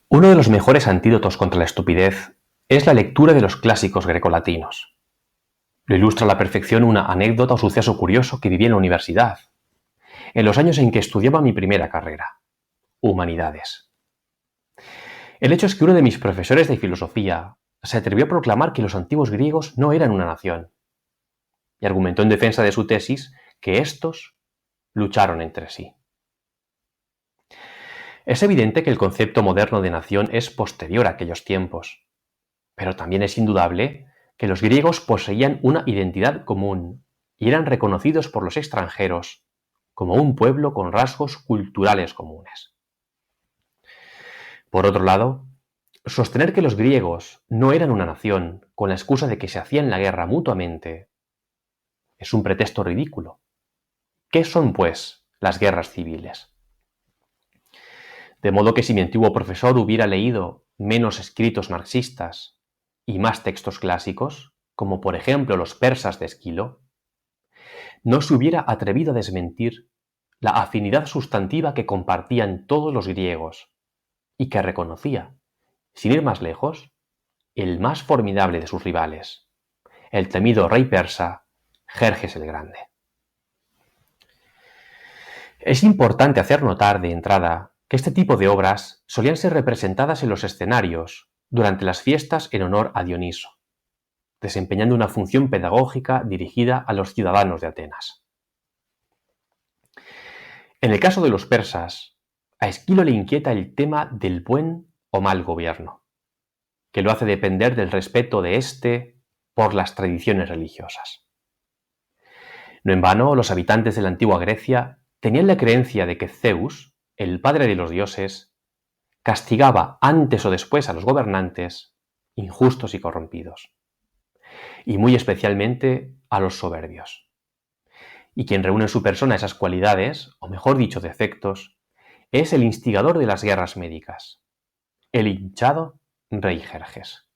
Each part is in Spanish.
Uno de los mejores antídotos contra la estupidez es la lectura de los clásicos grecolatinos. Lo ilustra a la perfección una anécdota o suceso curioso que viví en la universidad, en los años en que estudiaba mi primera carrera, Humanidades. El hecho es que uno de mis profesores de filosofía se atrevió a proclamar que los antiguos griegos no eran una nación, y argumentó en defensa de su tesis que éstos lucharon entre sí. Es evidente que el concepto moderno de nación es posterior a aquellos tiempos, pero también es indudable que los griegos poseían una identidad común y eran reconocidos por los extranjeros como un pueblo con rasgos culturales comunes. Por otro lado, sostener que los griegos no eran una nación con la excusa de que se hacían la guerra mutuamente es un pretexto ridículo. ¿Qué son, pues, las guerras civiles? De modo que si mi antiguo profesor hubiera leído menos escritos marxistas y más textos clásicos, como por ejemplo los persas de Esquilo, no se hubiera atrevido a desmentir la afinidad sustantiva que compartían todos los griegos y que reconocía, sin ir más lejos, el más formidable de sus rivales, el temido rey persa Jerjes el Grande. Es importante hacer notar de entrada que este tipo de obras solían ser representadas en los escenarios durante las fiestas en honor a Dioniso, desempeñando una función pedagógica dirigida a los ciudadanos de Atenas. En el caso de los persas, a Esquilo le inquieta el tema del buen o mal gobierno, que lo hace depender del respeto de éste por las tradiciones religiosas. No en vano, los habitantes de la antigua Grecia tenían la creencia de que Zeus, el padre de los dioses, castigaba antes o después a los gobernantes injustos y corrompidos, y muy especialmente a los soberbios. Y quien reúne en su persona esas cualidades, o mejor dicho, defectos, es el instigador de las guerras médicas, el hinchado rey Jerjes.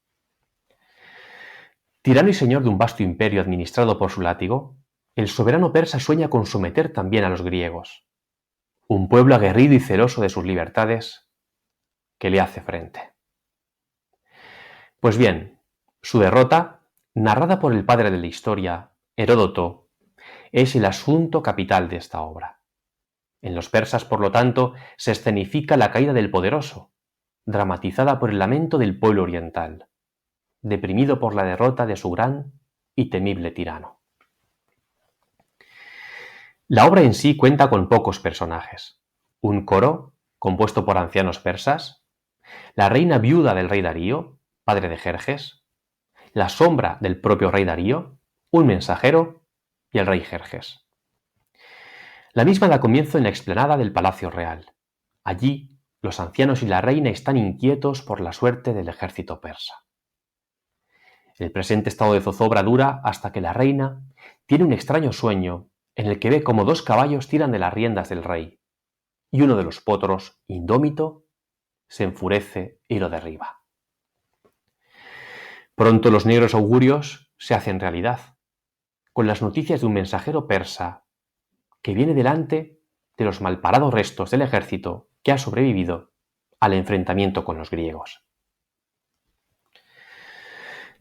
Tirano y señor de un vasto imperio administrado por su látigo, el soberano persa sueña con someter también a los griegos, un pueblo aguerrido y celoso de sus libertades que le hace frente. Pues bien, su derrota, narrada por el padre de la historia, Heródoto, es el asunto capital de esta obra. En los persas, por lo tanto, se escenifica la caída del poderoso, dramatizada por el lamento del pueblo oriental, deprimido por la derrota de su gran y temible tirano. La obra en sí cuenta con pocos personajes. Un coro, compuesto por ancianos persas, la reina viuda del rey Darío, padre de Jerjes, la sombra del propio rey Darío, un mensajero y el rey Jerjes. La misma da comienzo en la explanada del Palacio Real. Allí, los ancianos y la reina están inquietos por la suerte del ejército persa. El presente estado de zozobra dura hasta que la reina tiene un extraño sueño en el que ve como dos caballos tiran de las riendas del rey, y uno de los potros, indómito, se enfurece y lo derriba. Pronto los negros augurios se hacen realidad, con las noticias de un mensajero persa que viene delante de los malparados restos del ejército que ha sobrevivido al enfrentamiento con los griegos.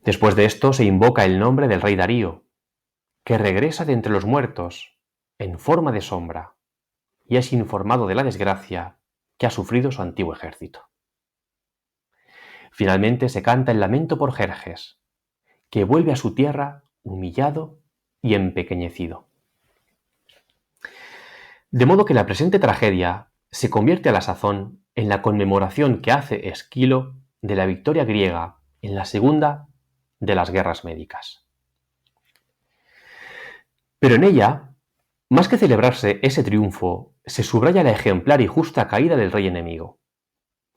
Después de esto se invoca el nombre del rey Darío, que regresa de entre los muertos en forma de sombra y es informado de la desgracia que ha sufrido su antiguo ejército. Finalmente se canta el lamento por Jerjes, que vuelve a su tierra humillado y empequeñecido. De modo que la presente tragedia se convierte a la sazón en la conmemoración que hace Esquilo de la victoria griega en la segunda de las guerras médicas. Pero en ella, más que celebrarse ese triunfo, se subraya la ejemplar y justa caída del rey enemigo,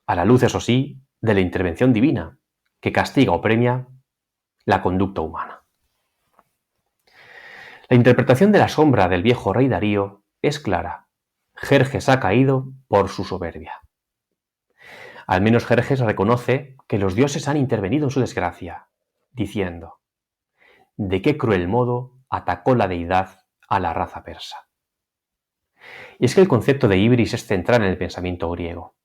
a la luz, eso sí, de la intervención divina, que castiga o premia la conducta humana. La interpretación de la sombra del viejo rey Darío es clara. Jerjes ha caído por su soberbia. Al menos Jerjes reconoce que los dioses han intervenido en su desgracia, diciendo: ¿de qué cruel modo atacó la deidad a la raza persa? Y es que el concepto de ibris es central en el pensamiento griego.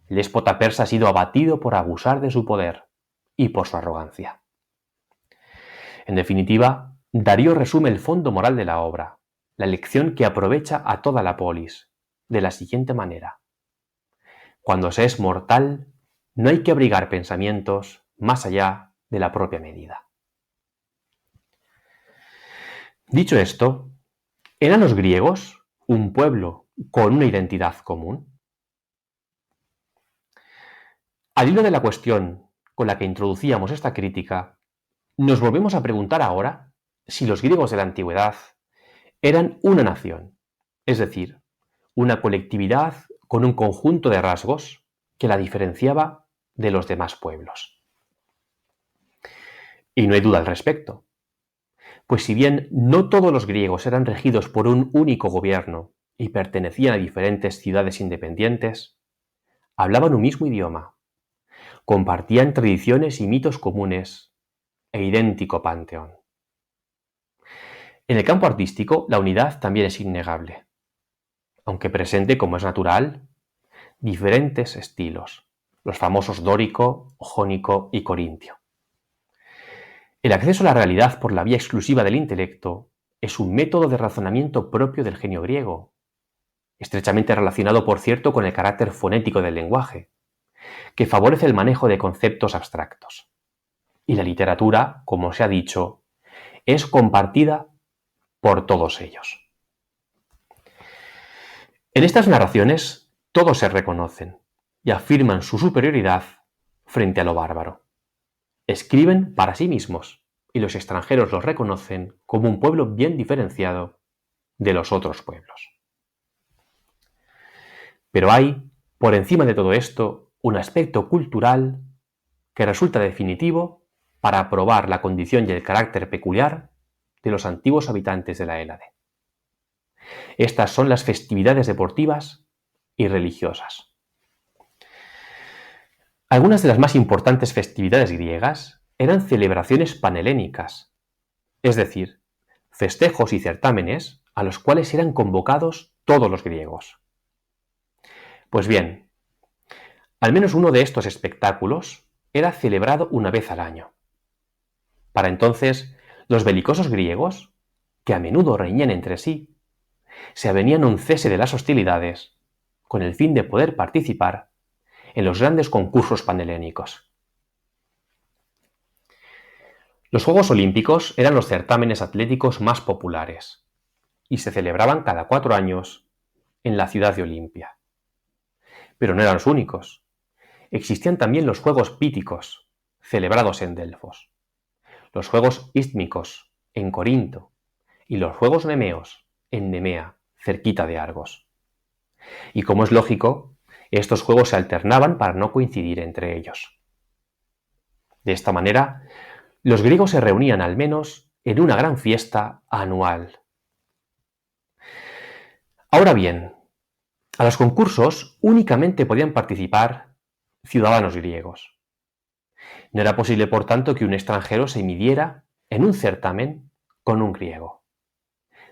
el déspota persa ha sido abatido por abusar de su poder y por su arrogancia. En definitiva, Darío resume el fondo moral de la obra, la lección que aprovecha a toda la polis, de la siguiente manera: cuando se es mortal, no hay que abrigar pensamientos más allá de la propia medida. Dicho esto, ¿eran los griegos un pueblo con una identidad común? Al hilo de la cuestión con la que introducíamos esta crítica, nos volvemos a preguntar ahora si los griegos de la antigüedad eran una nación, es decir, una colectividad con un conjunto de rasgos que la diferenciaba de los demás pueblos. Y no hay duda al respecto, pues si bien no todos los griegos eran regidos por un único gobierno y pertenecían a diferentes ciudades independientes, hablaban un mismo idioma, compartían tradiciones y mitos comunes e idéntico panteón. En el campo artístico, la unidad también es innegable, aunque presente, como es natural, diferentes estilos, los famosos dórico, jónico y corintio. El acceso a la realidad por la vía exclusiva del intelecto es un método de razonamiento propio del genio griego, estrechamente relacionado, por cierto, con el carácter fonético del lenguaje, que favorece el manejo de conceptos abstractos. Y la literatura, como se ha dicho, es compartida por todos ellos. En estas narraciones todos se reconocen y afirman su superioridad frente a lo bárbaro. Escriben para sí mismos y los extranjeros los reconocen como un pueblo bien diferenciado de los otros pueblos. Pero hay, por encima de todo esto, un aspecto cultural que resulta definitivo para probar la condición y el carácter peculiar de los antiguos habitantes de la Hélade. Estas son las festividades deportivas y religiosas. Algunas de las más importantes festividades griegas eran celebraciones panhelénicas, es decir, festejos y certámenes a los cuales eran convocados todos los griegos. Pues bien, al menos uno de estos espectáculos era celebrado una vez al año. Para entonces, los belicosos griegos, que a menudo reñían entre sí, se avenían a un cese de las hostilidades con el fin de poder participar en los grandes concursos panhelénicos. Los Juegos Olímpicos eran los certámenes atléticos más populares y se celebraban cada 4 años en la ciudad de Olimpia. Pero no eran los únicos. Existían también los Juegos Píticos, celebrados en Delfos, los Juegos Ístmicos, en Corinto, y los Juegos Nemeos, en Nemea, cerquita de Argos. Y como es lógico, estos juegos se alternaban para no coincidir entre ellos. De esta manera, los griegos se reunían al menos en una gran fiesta anual. Ahora bien, a los concursos únicamente podían participar ciudadanos griegos. No era posible, por tanto, que un extranjero se midiera en un certamen con un griego.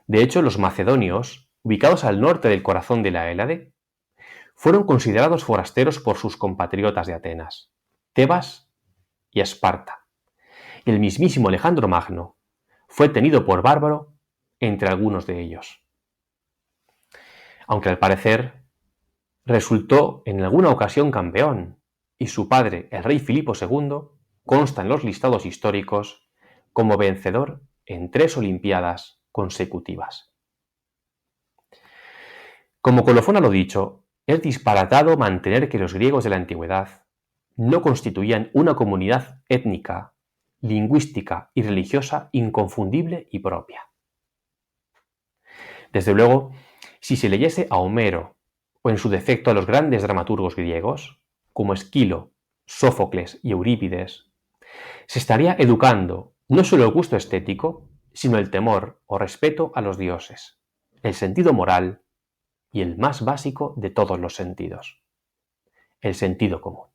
De hecho, los macedonios, ubicados al norte del corazón de la Hélade, fueron considerados forasteros por sus compatriotas de Atenas, Tebas y Esparta. Y el mismísimo Alejandro Magno fue tenido por bárbaro entre algunos de ellos. Aunque al parecer resultó en alguna ocasión campeón, y su padre, el rey Filipo II, consta en los listados históricos como vencedor en 3 Olimpiadas consecutivas. Como colofón a lo dicho, es disparatado mantener que los griegos de la antigüedad no constituían una comunidad étnica, lingüística y religiosa inconfundible y propia. Desde luego, si se leyese a Homero o en su defecto a los grandes dramaturgos griegos, como Esquilo, Sófocles y Eurípides, se estaría educando no solo el gusto estético, sino el temor o respeto a los dioses, el sentido moral y el más básico de todos los sentidos, el sentido común.